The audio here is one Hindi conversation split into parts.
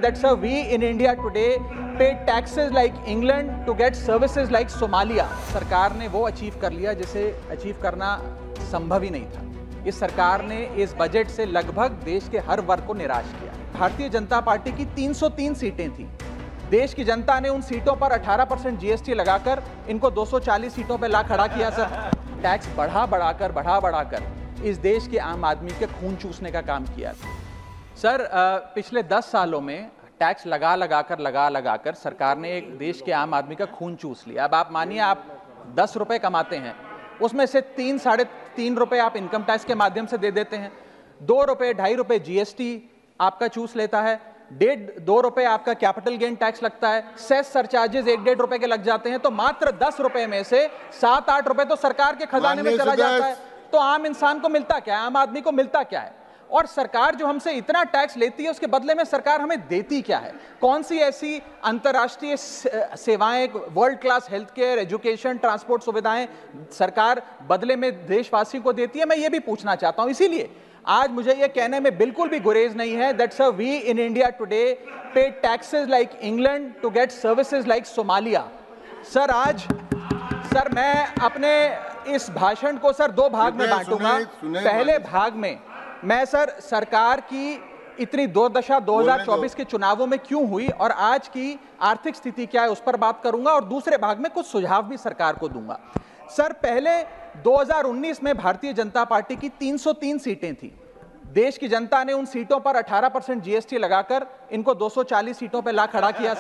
That sir, we in India today pay taxes like England to get services like Somalia. सरकार ने वो अचीव कर लिया जिसे अचीव करना संभव ही नहीं था। इस सरकार ने इस बजट से लगभग देश के हर वर्ग को निराश किया। भारतीय जनता पार्टी की 303 सीटें थी। देश की जनता ने उन सीटों पर 18% जीएसटी लगाकर इनको 240 सीटों पर ला खड़ा किया सर। टैक्स बढ़ा बढ़ाकर इस देश के आम आदमी के खून चूसने का काम किया सर। पिछले 10 सालों में टैक्स लगा कर सरकार ने एक देश के आम आदमी का खून चूस लिया। अब आप मानिए आप 10 रुपए कमाते हैं, उसमें से 3-3.5 रुपए आप इनकम टैक्स के माध्यम से दे देते हैं, 2 रुपए 2.5 रुपए जीएसटी आपका चूस लेता है, 1.5-2 रुपए आपका कैपिटल गेन टैक्स लगता है, सेस सरचार्जेस 1-1.5 रुपए के लग जाते हैं, तो मात्र 10 रुपए में से 7-8 रुपए तो सरकार के खजाने में चला जाता है। तो आम इंसान को मिलता क्या है, आम आदमी को मिलता क्या है? और सरकार जो हमसे इतना टैक्स लेती है उसके बदले में सरकार हमें देती क्या है? कौन सी ऐसी अंतर्राष्ट्रीय सेवाएं, world class health care, education, transport सुविधाएं सरकार बदले में देशवासियों को देती है? मैं ये भी पूछना चाहता हूं। इसीलिए आज मुझे ये कहने में बिल्कुल भी गुरेज नहीं है that sir, we in India today pay taxes like England to get services like Somalia. Sir मैं अपने इस भाषण को सर 2 भाग में बांटूंगा। पहले भाग में मैं सर सरकार की इतनी दुर्दशा 2024 के चुनावों में क्यों हुई और आज की आर्थिक स्थिति क्या है उस पर बात करूंगा, और दूसरे भाग में कुछ सुझाव भी सरकार को दूंगा। सर पहले 2019 में भारतीय जनता पार्टी की 303 सीटें थी। देश की जनता ने उन सीटों पर 18% जीएसटी लगाकर इनको 240 सीटों पर ला खड़ा किया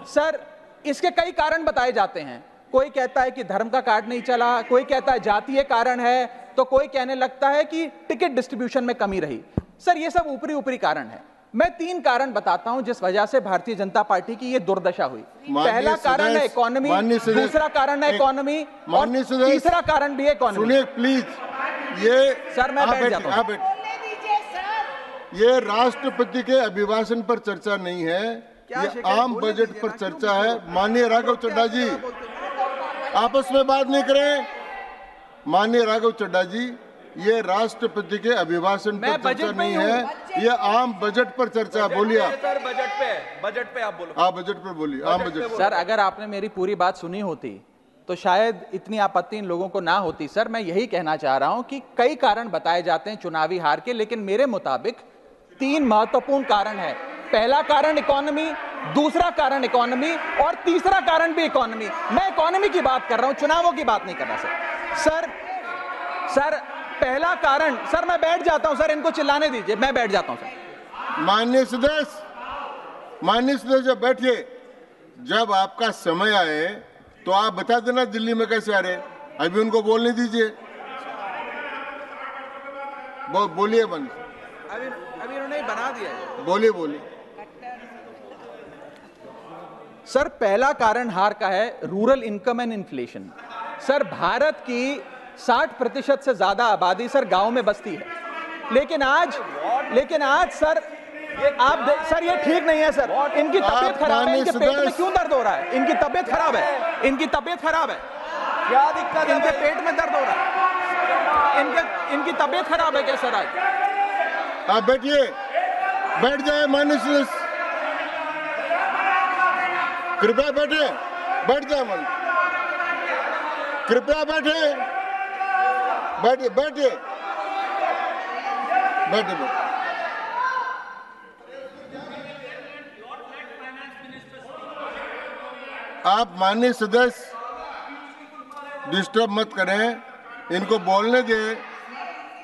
सर। इसके कई कारण बताए जाते हैं। कोई कहता है कि धर्म का कार्ड नहीं चला, कोई कहता है जातीय कारण है, तो कोई कहने लगता है कि टिकट डिस्ट्रीब्यूशन में कमी रही। सर ये सब ऊपरी कारण है। मैं 3 कारण बताता हूं जिस वजह से भारतीय जनता पार्टी की ये दुर्दशा हुई। पहला कारण है इकोनॉमी, दूसरा कारण है इकोनॉमी, और तीसरा कारण भी है इकोनॉमी। सुनिए प्लीज, ये सर मैं बैठ जाता हूं। ये राष्ट्रपति के अभिभाषण पर चर्चा नहीं है, ये आम बजट पर चर्चा है। माननीय राघव चड्ढा जी आपस में बात नहीं करें। माननीय राघव चड्ढा जी, ये राष्ट्रपति के अभिभाषण पर चर्चा नहीं है, ये आम बजट पर चर्चा। बोलिए आप सर, बजट पे आप बोलो। आप बजट पर बोलिए, आम बजट। सर अगर आपने मेरी पूरी बात सुनी होती तो शायद इतनी आपत्ति इन लोगों को ना होती। सर मैं यही कहना चाह रहा हूं कि कई कारण बताए जाते हैं चुनावी हार के, लेकिन मेरे मुताबिक 3 महत्वपूर्ण कारण है। पहला कारण इकोनॉमी, दूसरा कारण इकोनॉमी, और तीसरा कारण भी इकोनॉमी। मैं इकोनॉमी की बात कर रहा हूं, चुनावों की बात नहीं कर रहा सर। पहला कारण, सर मैं बैठ जाता हूं सर, इनको चिल्लाने दीजिए, मैं बैठ जाता हूं सर। माननीय सदस्य बैठिए। जब आपका समय आए तो आप बता देना दिल्ली में कैसे आ रहे, अभी उनको बोलने दीजिए। बोलिए बंद। अभी उन्होंने बना दिया है। बोलिए। सर पहला कारण हार का है rural income and inflation. Sir Bharat की 60% से ज्यादा आबादी सर गांव में बसती है, लेकिन आज सर सर ये ठीक नहीं है सर। इनकी तबीयत खराब है, इनके पेट में क्यों दर्द हो रहा है? इनकी तबीयत खराब है, क्या दिक्कत है? इनके पेट में दर्द हो रहा है, इनकी तबीयत खराब है क्या सर? आज आप बैठिए, बैठ जाए माननीय सदस्य, कृपया बैठ जाए मन, कृपया बैठिए। आप माननीय सदस्य डिस्टर्ब मत करें, इनको बोलने दें,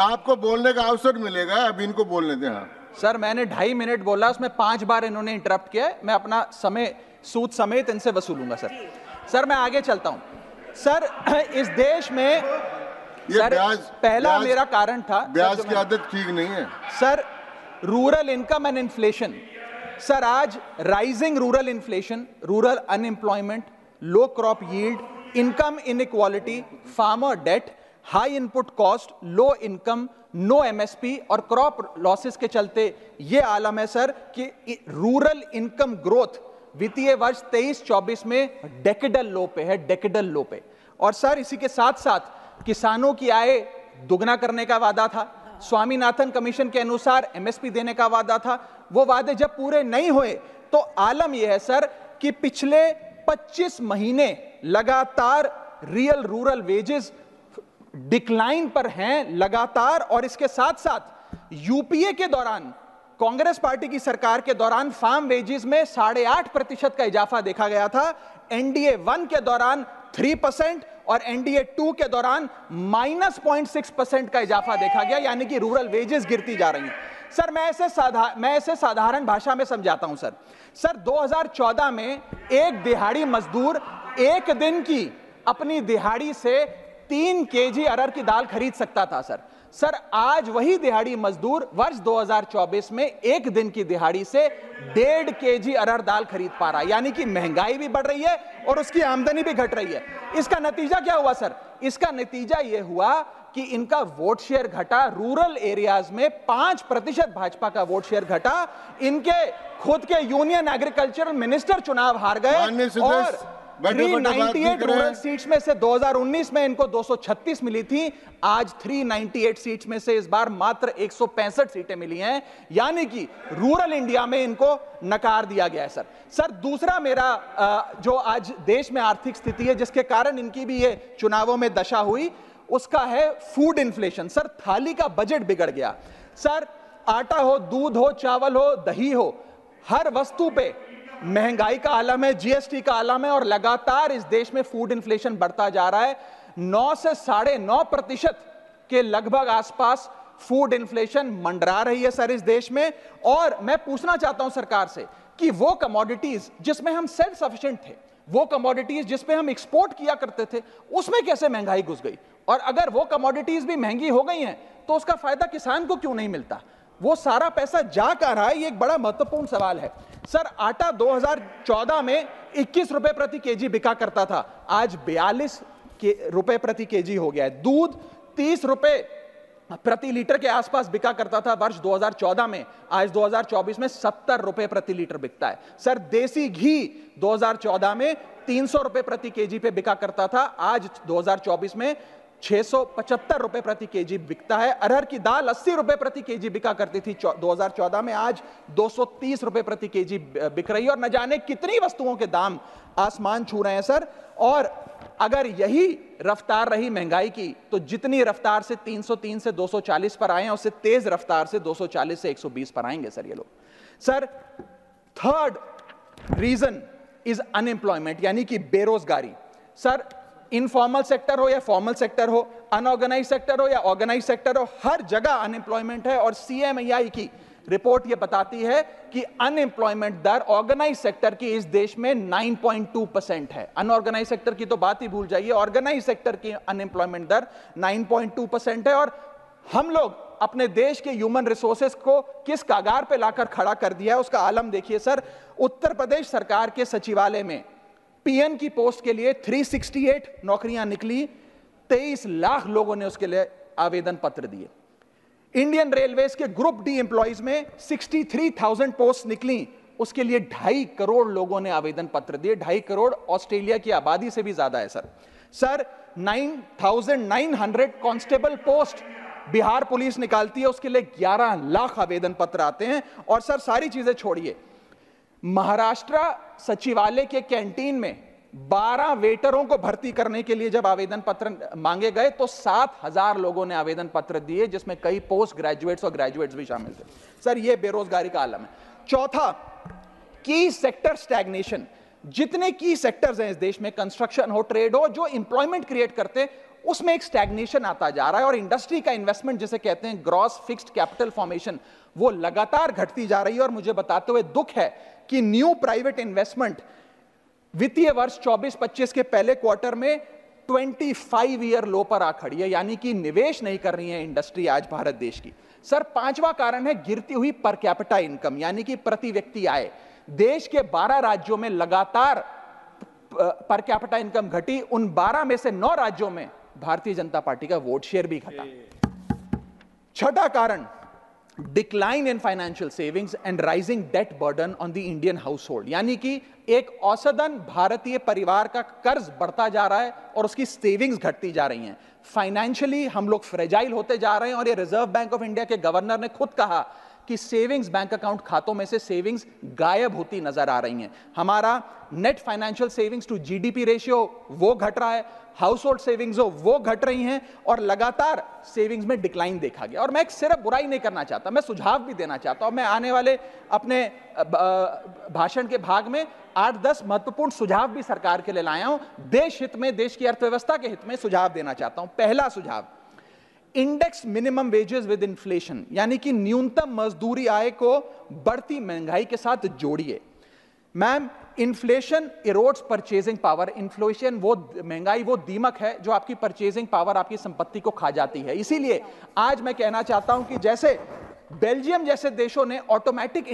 आपको बोलने का अवसर मिलेगा, अब इनको बोलने दें। हाँ सर मैंने 2.5 मिनट बोला, उसमें 5 बार इन्होंने इंटरप्ट किया है। मैं अपना समय सूद समेत इनसे वसूलूंगा सर। मैं आगे चलता हूं सर। इस देश में सर पहला मेरा कारण था, ब्याज की आदत ठीक नहीं है sir, rural income and inflation. Sir आज rising rural inflation, rural unemployment, low crop yield, income inequality, farmer debt, high input cost, low income, no MSP और क्रॉप लॉसेस के चलते यह आलम है सर कि रूरल इनकम ग्रोथ वित्तीय वर्ष 23-24 में डेकेडल लो पे। और सर इसी के साथ साथ किसानों की आय दुगना करने का वादा था, स्वामीनाथन कमीशन के अनुसार एमएसपी देने का वादा था, वो वादे जब पूरे नहीं हुए तो आलम यह है सर कि पिछले 25 महीने लगातार रियल रूरल वेजेस डिक्लाइन पर हैं लगातार, और इसके साथ साथ यूपीए के दौरान, कांग्रेस पार्टी की सरकार के दौरान फार्म वेजेस में 8.5% का इजाफा देखा गया था। एनडीए 1 के दौरान 3% और एनडीए 2 के दौरान -0.6% का इजाफा देखा गया, यानी कि रूरल वेजेस गिरती जा रही हैं। सर मैं इसे साधारण भाषा में समझाता हूं सर 2014 में एक दिहाड़ी मजदूर एक दिन की अपनी दिहाड़ी से 3 केजी अरहर की दाल खरीद सकता था सर आज वही दिहाड़ी मजदूर वर्ष 2024 में एक दिन की दिहाड़ी से 1.5 केजी अरहर दाल खरीद पा रहा है, यानी कि महंगाई भी बढ़ रही है और उसकी आमदनी भी घट रही है। इसका नतीजा क्या हुआ सर? इसका नतीजा यह हुआ कि इनका वोट शेयर घटा, रूरल एरियाज में 5% भाजपा का वोट शेयर घटा, इनके खुद के यूनियन एग्रीकल्चरल मिनिस्टर चुनाव हार गए और 398 रूरल सीट्स में से 2019 में इनको 236 मिली थी, आज 398 सीट्स में से इस बार मात्र 165 सीटें मिली हैं, यानी कि रूरल इंडिया में इनको नकार दिया गया है सर दूसरा मेरा जो आज देश में आर्थिक स्थिति है जिसके कारण इनकी भी ये चुनावों में दशा हुई, उसका है फूड इन्फ्लेशन। सर थाली का बजट बिगड़ गया सर, आटा हो, दूध हो, चावल हो, दही हो, हर वस्तु पे महंगाई का आलम है, जीएसटी का आलम है और लगातार इस देश में फूड इन्फ्लेशन बढ़ता जा रहा है। 9 से 9.5% के लगभग आसपास फूड इन्फ्लेशन मंडरा रही है सर इस देश में। और मैं पूछना चाहता हूं सरकार से कि वो कमोडिटीज जिसमें हम सेल्फ सफिशिएंट थे, वो कमोडिटीज जिसमें हम एक्सपोर्ट किया करते थे, उसमें कैसे महंगाई घुस गई? और अगर वो कमोडिटीज भी महंगी हो गई हैं तो उसका फायदा किसान को क्यों नहीं मिलता? वो सारा पैसा जा कहां रहा है? ये एक बड़ा महत्वपूर्ण सवाल है सर। आटा 2014 में 21 रुपए प्रति केजी बिका करता था, आज 42 रुपए प्रति केजी हो गया है। दूध 30 रुपए प्रति लीटर के आसपास बिका करता था वर्ष 2014 में, आज 2024 में 70 रुपए प्रति लीटर बिकता है सर। देसी घी 2014 में 300 रुपए प्रति केजी पे बिका करता था, आज 2024 में 675 रुपए प्रति केजी बिकता है। अरहर की दाल 80 रुपए प्रति केजी बिका करती थी 2014 में, आज 230 रुपए प्रति केजी बिक रही है और न जाने कितनी वस्तुओं के दाम आसमान छू रहे हैं सर। और अगर यही रफ्तार रही महंगाई की तो जितनी रफ्तार से 303 से 240 पर आए हैं उससे तेज रफ्तार से 240 से 120 पर आएंगे सर ये लोग। Sir third reason is unemployment, यानी कि बेरोजगारी। सर इनफॉर्मल सेक्टर हो या फॉर्मल सेक्टर हो, अनऑर्गेनाइज सेक्टर हो या ऑर्गेनाइज सेक्टर हो, हर जगह अनएम्प्लॉयमेंट है। और सीएमआई की रिपोर्ट यह बताती है कि अनएम्प्लॉयमेंट दर ऑर्गेनाइज सेक्टर की इस देश में 9.2% है। अनऑर्गेनाइज सेक्टर की तो बात ही भूल जाइए, ऑर्गेनाइज सेक्टर की अनएम्प्लॉयमेंट दर 9.2% है। और हम लोग अपने देश के ह्यूमन रिसोर्सेज को किस कागार पे लाकर खड़ा कर दिया है उसका आलम देखिए सर। उत्तर प्रदेश सरकार के सचिवालय में पीएन की पोस्ट के लिए 368 नौकरियां निकली, 23 लाख लोगों ने उसके लिए आवेदन पत्र दिए। इंडियन रेलवेज के ग्रुप डी एम्प्लॉइज में 63,000 पोस्ट निकली, उसके लिए 2.5 करोड़ लोगों ने आवेदन पत्र दिए। 2.5 करोड़ ऑस्ट्रेलिया की आबादी से भी ज्यादा है sir 9,900 constable post Bihar police निकालती है, उसके लिए 11 लाख आवेदन पत्र आते हैं। और सर सारी चीजें छोड़िए, महाराष्ट्र सचिवालय के कैंटीन में 12 वेटरों को भर्ती करने के लिए जब आवेदन पत्र मांगे गए तो 7,000 लोगों ने आवेदन पत्र दिए, जिसमें कई पोस्ट ग्रेजुएट्स और ग्रेजुएट्स भी शामिल थे सर। यह बेरोजगारी का आलम है। चौथा, की सेक्टर स्टैग्नेशन। जितने की सेक्टर्स हैं इस देश में, कंस्ट्रक्शन हो, ट्रेड हो, जो इंप्लॉयमेंट क्रिएट करते उसमें एक स्टैग्नेशन आता जा रहा है। और इंडस्ट्री का इन्वेस्टमेंट जिसे कहते हैं ग्रॉस फिक्स्ड कैपिटल फॉर्मेशन, वो लगातार घटती जा रही है। और मुझे बताते हुए दुख है कि न्यू प्राइवेट इन्वेस्टमेंट वित्तीय वर्ष 24-25 के पहले क्वार्टर में 25 ईयर लो पर आ खड़ी है, यानी कि निवेश नहीं कर रही है इंडस्ट्री आज भारत देश की। सर पांचवा कारण है गिरती हुई पर कैपिटा इनकम, यानी कि प्रति व्यक्ति आय। देश के 12 राज्यों में लगातार पर कैपिटा इनकम घटी, उन 12 में से 9 राज्यों में भारतीय जनता पार्टी का वोट शेयर भी घटा। छठा कारण, decline in financial savings and rising debt burden on the Indian household, यानी कि एक औसतन भारतीय परिवार का कर्ज बढ़ता जा रहा है और उसकी सेविंग्स घटती जा रही हैं। फाइनेंशियली हम लोग फ्रेजाइल होते जा रहे हैं। और ये रिजर्व बैंक ऑफ इंडिया के गवर्नर ने खुद कहा कि सेविंग्स बैंक अकाउंट खातों में से सेविंग्स गायब होती नजर आ रही हैं। हमारा net financial savings to GDP ratio वो घट रहा है, हाउस होल्ड सेविंग्स वो घट रही हैं और लगातार सेविंग्स में डिक्लाइन देखा गया। और मैं सिर्फ बुराई नहीं करना चाहता, मैं सुझाव भी देना चाहता हूं। मैं आने वाले अपने भाषण के भाग में 8-10 महत्वपूर्ण सुझाव भी सरकार के लिए लाया हूं। देश हित में, देश की अर्थव्यवस्था के हित में सुझाव देना चाहता हूं। पहला सुझाव, index minimum wages with inflation, यानी कि न्यूनतम मजदूरी आय को बढ़ती महंगाई के साथ जोड़िए। Ma'am, inflation erodes purchasing power. Inflation वो महंगाई वो दीमक है जो आपकी परचेजिंग पावर, आपकी संपत्ति को खा जाती है। इसीलिए आज मैं कहना चाहता हूं कि जैसे बेल्जियम जैसे देशों ने ऑटोमेटिक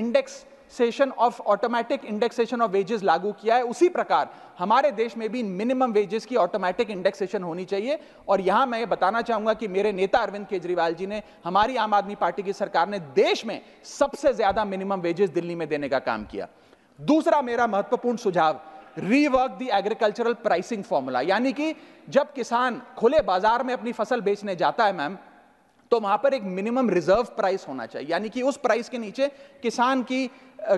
इंडेक्सेशन ऑफ वेजेस लागू किया है, उसी प्रकार हमारे देश में भी मिनिमम वेजेस की ऑटोमेटिक इंडेक्सेशन होनी चाहिए। और यहां मैं ये बताना चाहूंगा कि मेरे नेता अरविंद केजरीवाल जी ने, हमारी आम आदमी पार्टी की सरकार ने देश में सबसे ज्यादा मिनिमम वेजेस दिल्ली में देने का काम किया। दूसरा मेरा महत्वपूर्ण सुझाव, rework the agricultural pricing formula, यानी कि जब किसान खुले बाजार में अपनी फसल बेचने जाता है मैम, तो वहां पर एक मिनिमम रिजर्व प्राइस होना चाहिए, यानी कि उस प्राइस के नीचे किसान की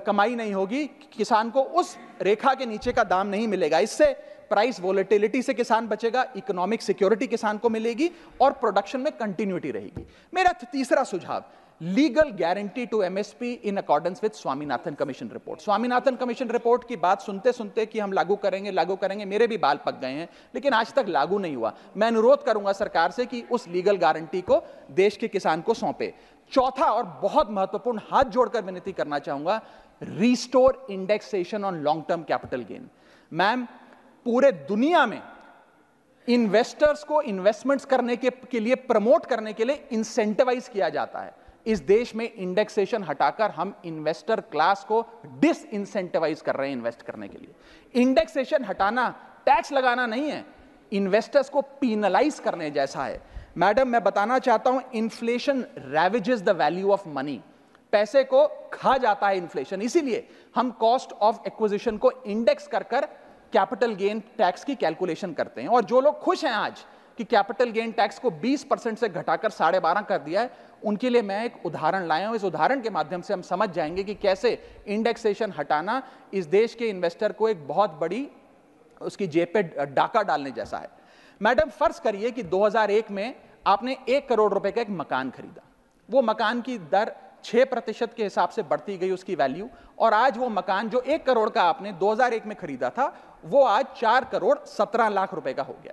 कमाई नहीं होगी, किसान को उस रेखा के नीचे का दाम नहीं मिलेगा। इससे प्राइस वोलेटिलिटी से किसान बचेगा, इकोनॉमिक सिक्योरिटी किसान को मिलेगी और प्रोडक्शन में कंटिन्यूटी रहेगी। मेरा तीसरा सुझाव, legal guarantee to MSP in accordance with Swaminathan commission report. Swaminathan commission report की बात सुनते सुनते कि हम लागू करेंगे, मेरे भी बाल पक गए हैं, लेकिन आज तक लागू नहीं हुआ। मैं अनुरोध करूंगा सरकार से कि उस लीगल गारंटी को देश के किसान को सौंपे। चौथा और बहुत महत्वपूर्ण, हाथ जोड़कर विनती करना चाहूंगा, restore indexation on long term capital gain. Ma'am, पूरे दुनिया में इन्वेस्टर्स को इन्वेस्टमेंट्स करने के लिए प्रमोट करने के लिए इंसेंटिवाइज किया जाता है। इस देश में इंडेक्सेशन हटाकर हम इन्वेस्टर क्लास को डिसइंसेंटिवाइज कर रहे हैं इन्वेस्ट करने के लिए। इंडेक्सेशन हटाना टैक्स लगाना नहीं है, इन्वेस्टर्स को पीनलाइज करने जैसा है। मैडम, मैं बताना चाहता हूं, inflation ravages the value of money. पैसे को खा जाता है इन्फ्लेशन, इसीलिए हम कॉस्ट ऑफ एक्विजिशन को इंडेक्स कर कैपिटल गेन टैक्स की कैलकुलेशन करते हैं। और जो लोग खुश हैं आज कि कैपिटल गेन टैक्स को 20% से घटाकर 12.5% कर दिया है, उनके लिए मैं एक उदाहरण लाया हूं। इस उदाहरण के माध्यम से हम समझ जाएंगे कि कैसे इंडेक्सेशन हटाना इस देश के इन्वेस्टर को एक बहुत बड़ी उसकी जेब पे डाका डालने जैसा है। मैडम, फर्ज करिए कि 2001 में आपने 1 करोड़ रुपए का एक मकान खरीदा। वो मकान की दर 6% के हिसाब से बढ़ती गई उसकी वैल्यू, और आज वो मकान जो 1 करोड़ का आपने 2001 में खरीदा था, वो आज 4 करोड़ 17 लाख रुपए का हो गया।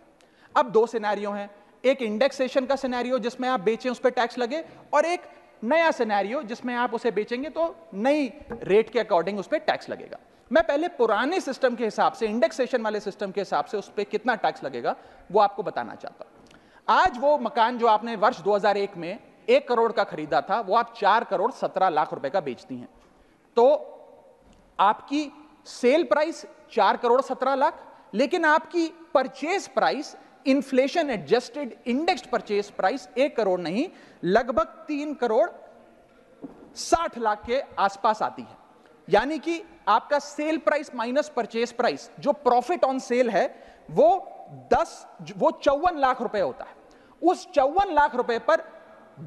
अब दो सिनेरियो हैं, एक इंडेक्सेशन का सिनेरियो जिसमें आप बेचें उस पर टैक्स लगे, और एक नया सिनेरियो जिसमें आप उसे बेचेंगे तो नई रेट के अकॉर्डिंग उस पर टैक्स लगेगा। मैं पहले पुराने सिस्टम के हिसाब से, इंडेक्सेशन वाले सिस्टम के हिसाब से उस पर कितना टैक्स लगेगा वो आपको बताना चाहता हूं। आज वो मकान जो आपने वर्ष 2001 में 1 करोड़ का खरीदा था, वो आप 4 करोड़ 17 लाख रुपए का बेचती हैं, तो आपकी सेल प्राइस 4 करोड़ 17 लाख, लेकिन आपकी purchase price, inflation adjusted indexed purchase price 1 crore नहीं, लगभग 3 करोड़ 60 लाख के आसपास आती है। यानी कि आपका sale price minus purchase price, जो प्रॉफिट ऑन सेल है, वो 54 लाख रुपए होता है। उस 54 लाख रुपए पर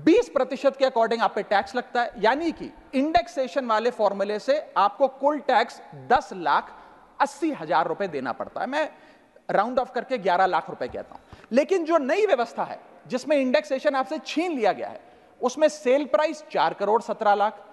20% के अकॉर्डिंग आप पे टैक्स लगता है, यानी कि इंडेक्सेशन वाले फॉर्मूले से आपको कुल टैक्स 10,80,000 रुपए देना पड़ता है। मैं राउंड ऑफ करके 11 लाख रुपए कहता हूं। लेकिन जो नई व्यवस्था है जिसमें इंडेक्सेशन आपसे छीन लिया गया है, उसमें sale price 4 crore 17 lakh,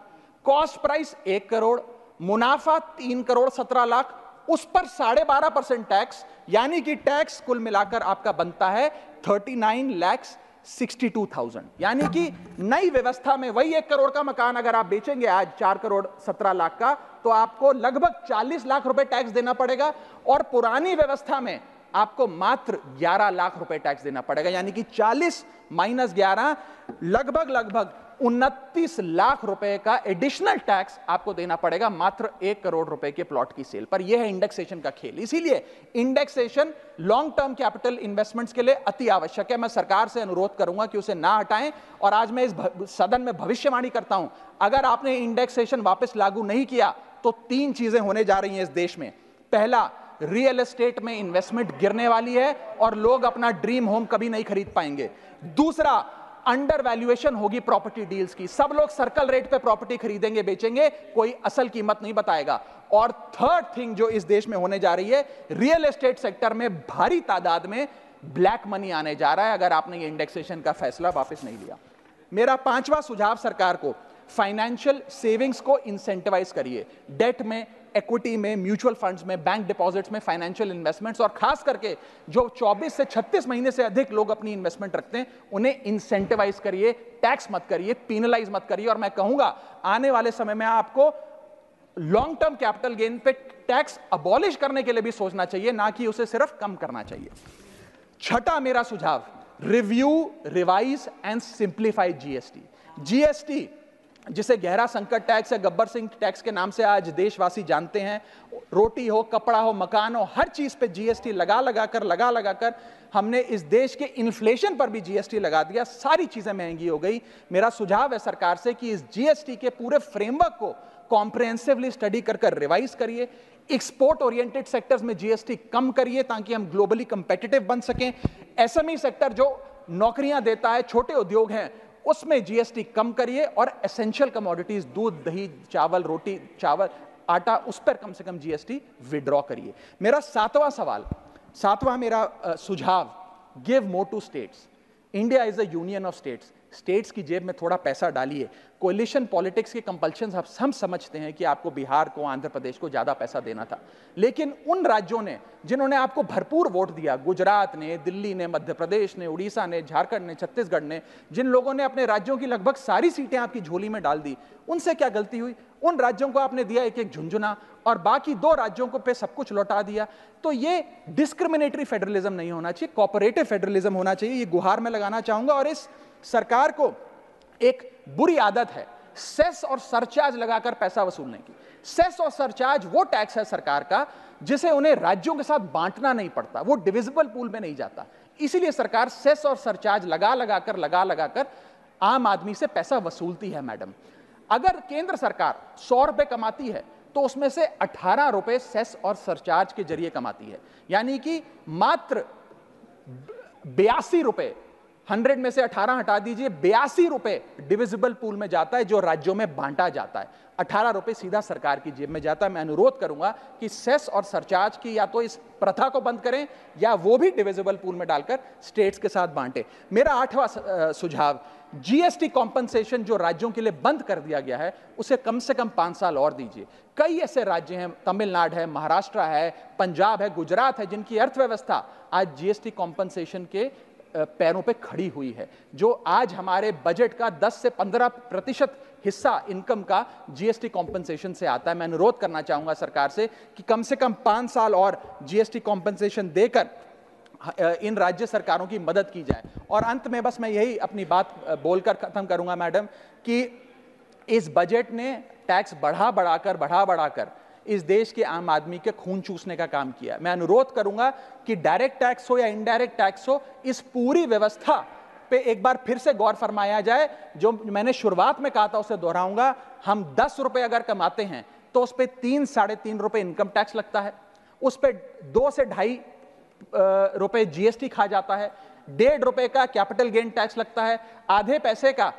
cost price 1 crore, मुनाफा 3 करोड़ 17 लाख, उस पर 12.5% टैक्स, यानी कि टैक्स कुल मिलाकर आपका बनता है 39,62,000। यानी कि नई व्यवस्था में वही 1 करोड़ का मकान अगर आप बेचेंगे आज 4 करोड़ 17 लाख का, तो आपको लगभग 40 लाख रुपए टैक्स देना पड़ेगा, और पुरानी व्यवस्था में आपको मात्र 11 लाख रुपए टैक्स देना पड़ेगा। यानी कि 40 माइनस 11 लगभग 29 लाख रुपए का एडिशनल टैक्स आपको देना पड़ेगा मात्र 1 करोड़ रुपए के प्लॉट की सेल पर। यह है इंडेक्सेशन का खेल। इसीलिए indexation long term capital investments के लिए अति आवश्यक है। मैं सरकार से अनुरोध करूंगा कि उसे ना हटाएं, और आज मैं इस सदन में भविष्यवाणी करता हूं, अगर आपने इंडेक्सेशन वापस लागू नहीं किया तो 3 चीजें होने जा रही हैं इस देश में। पहला, रियल एस्टेट में इन्वेस्टमेंट गिरने वाली है और लोग अपना ड्रीम होम कभी नहीं खरीद पाएंगे। दूसरा, अंडर वैल्यूएशन होगी प्रॉपर्टी डील्स की, सब लोग सर्कल रेट पे प्रॉपर्टी खरीदेंगे बेचेंगे, कोई असल कीमत नहीं बताएगा। और थर्ड थिंग जो इस देश में होने जा रही है, रियल एस्टेट सेक्टर में भारी तादाद में ब्लैक मनी आने जा रहा है अगर आपने ये इंडेक्सेशन का फैसला वापस नहीं लिया। मेरा पांचवा सुझाव सरकार को, फाइनेंशियल सेविंग्स को इंसेंटिवाइज करिए, डेट में, इक्विटी में, म्यूचुअल फंड्स में, बैंक डिपॉजिट्स में, फाइनेंशियल इन्वेस्टमेंट्स, और खास करके जो 24 से 36 महीने से अधिक लोग अपनी इन्वेस्टमेंट रखते हैं उन्हें इंसेंटिवाइज करिए, टैक्स मत करिए, पीनलाइज मत करिए। और मैं कहूंगा आने वाले समय में आपको लॉन्ग टर्म कैपिटल गेन पे टैक्स अबॉलिश करने के लिए भी सोचना चाहिए, ना कि उसे सिर्फ कम करना चाहिए। छठा मेरा सुझाव, review, revise and simplify GST. GST जिसे गहरा संकट टैक्स या गब्बर सिंह टैक्स के नाम से आज देशवासी जानते हैं, रोटी हो, कपड़ा हो, मकान हो, हर चीज पे जीएसटी लगा लगा कर हमने इस देश के इन्फ्लेशन पर भी जीएसटी लगा दिया, सारी चीजें महंगी हो गई। मेरा सुझाव है सरकार से कि इस जीएसटी के पूरे फ्रेमवर्क को कॉम्प्रिहेंसिवली स्टडी कर रिवाइज करिए, एक्सपोर्ट ओरिएंटेड सेक्टर्स में जीएसटी कम करिए ताकि हम ग्लोबली कंपेटिटिव बन सकें, एसएमई सेक्टर जो नौकरियां देता है, छोटे उद्योग हैं, उसमें जीएसटी कम करिए, और एसेंशियल कमोडिटीज, दूध, दही, चावल, रोटी, चावल, आटा, उस पर कम से कम जीएसटी विड्रॉ करिए। मेरा सातवां मेरा सुझाव, give more to states. India is a union of states, states की जेब में थोड़ा पैसा डालिए। कोलिशन पॉलिटिक्स के कंपल्शन हम समझते हैं कि आपको बिहार को, आंध्र प्रदेश को ज्यादा पैसा देना था, लेकिन उन राज्यों ने जिन्होंने आपको भरपूर वोट दिया, गुजरात ने, दिल्ली ने, मध्य प्रदेश ने, उड़ीसा ने, झारखंड ने, छत्तीसगढ़ ने, जिन लोगों ने अपने राज्यों की लगभग सारी सीटें आपकी झोली में डाल दी, उनसे क्या गलती हुई? उन राज्यों को आपने दिया एक एक झुंझुना और बाकी 2 राज्यों को पे सब कुछ लौटा दिया। तो ये डिस्क्रिमिनेटरी फेडरलिज्म नहीं होना चाहिए, कोऑपरेटिव फेडरलिज्म होना चाहिए। ये गुहार में लगाना चाहूंगा। और इस सरकार को एक बुरी आदत है सेस और सरचार्ज लगाकर पैसा वसूलने की। सेस और सरचार्ज वो टैक्स है सरकार का जिसे उन्हें राज्यों के साथ बांटना नहीं पड़ता, वो डिविजिबल पूल में नहीं जाता। इसीलिए सरकार सेस और सरचार्ज लगा लगाकर आम आदमी से पैसा वसूलती है। मैडम, अगर केंद्र सरकार 100 रुपए कमाती है तो उसमें से 18 रुपए सेस और सरचार्ज के जरिए कमाती है, यानी कि मात्र 82 रुपए, 100 में से 18 हटा दीजिए, 82 रुपए डिविजिबल पूल में जाता है जो राज्यों में बांटा जाता है, 18 रुपए सीधा सरकार की जेब में जाता है। मैं अनुरोध करूंगा कि सेस और सरचार्ज की या तो इस प्रथा को बंद करें या वो भी डिविजिबल पूल में डालकर स्टेट्स के साथ बांटे। मेरा 8वां सुझाव, जीएसटी कॉम्पनसेशन जो राज्यों के लिए बंद कर दिया गया है उसे कम से कम 5 साल और दीजिए। कई ऐसे राज्य हैं, तमिलनाडु है, महाराष्ट्र है, पंजाब है, गुजरात है, जिनकी अर्थव्यवस्था आज जीएसटी कॉम्पनसेशन के पैरों पे खड़ी हुई है, जो आज हमारे बजट का 10 से 15% हिस्सा इनकम का जीएसटी कॉम्पनसेशन से आता है। मैं अनुरोध करना चाहूंगा सरकार से कि कम से कम 5 साल और जीएसटी कॉम्पनसेशन देकर इन राज्य सरकारों की मदद की जाए। और अंत में बस मैं यही अपनी बात बोलकर खत्म करूंगा मैडम, कि इस बजट ने टैक्स बढ़ा बढ़ाकर इस देश के आम आदमी के खून चूसने का काम किया। मैं अनुरोध करूंगा कि डायरेक्ट टैक्स हो या इनडायरेक्ट टैक्स हो, इस पूरी व्यवस्था पे एक बार फिर से गौर फरमाया जाए। जो मैंने शुरुआत में कहा था उसे दोहराऊंगा, हम 10 रुपए अगर कमाते हैं तो उस पर 3-3.5 रुपए इनकम टैक्स लगता है, उस पर 2 से 2.5 रुपए जीएसटी खा जाता है, 1.5 रुपए का कैपिटल गेन टैक्स लगता है, आधे पैसे का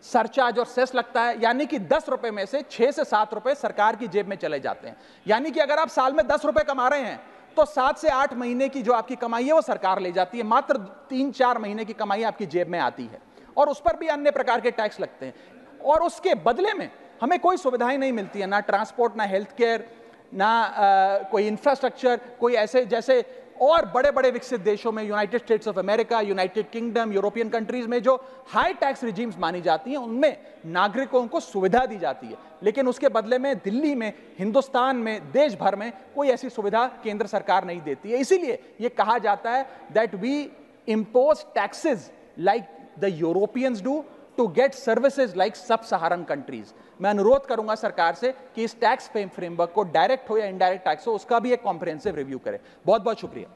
सरचार्ज और सेस लगता है, यानी कि 10 रुपए में से 6 से 7 रुपए सरकार की जेब में चले जाते हैं। यानी कि अगर आप साल में 10 रुपए कमा रहे हैं तो 7 से 8 महीने की जो आपकी कमाई है वो सरकार ले जाती है, मात्र 3-4 महीने की कमाई आपकी जेब में आती है, और उस पर भी अन्य प्रकार के टैक्स लगते हैं। और उसके बदले में हमें कोई सुविधाएं नहीं मिलती है, ना ट्रांसपोर्ट, ना हेल्थ केयर, ना कोई इंफ्रास्ट्रक्चर, कोई ऐसे जैसे और बड़े बड़े विकसित देशों में, United states of America, United kingdom, European countries में जो हाई टैक्स रिजीम्स मानी जाती हैं उनमें नागरिकों को सुविधा दी जाती है, लेकिन उसके बदले में दिल्ली में, हिंदुस्तान में, देश भर में कोई ऐसी सुविधा केंद्र सरकार नहीं देती है। इसीलिए यह कहा जाता है that we impose taxes like the Europeans do to get services like sub Saharan countries. मैं अनुरोध करूंगा सरकार से कि इस टैक्स फ्रेमवर्क को डायरेक्ट हो या इनडायरेक्ट टैक्स हो उसका भी एक कॉम्प्रिहेंसिव रिव्यू करे। बहुत बहुत शुक्रिया।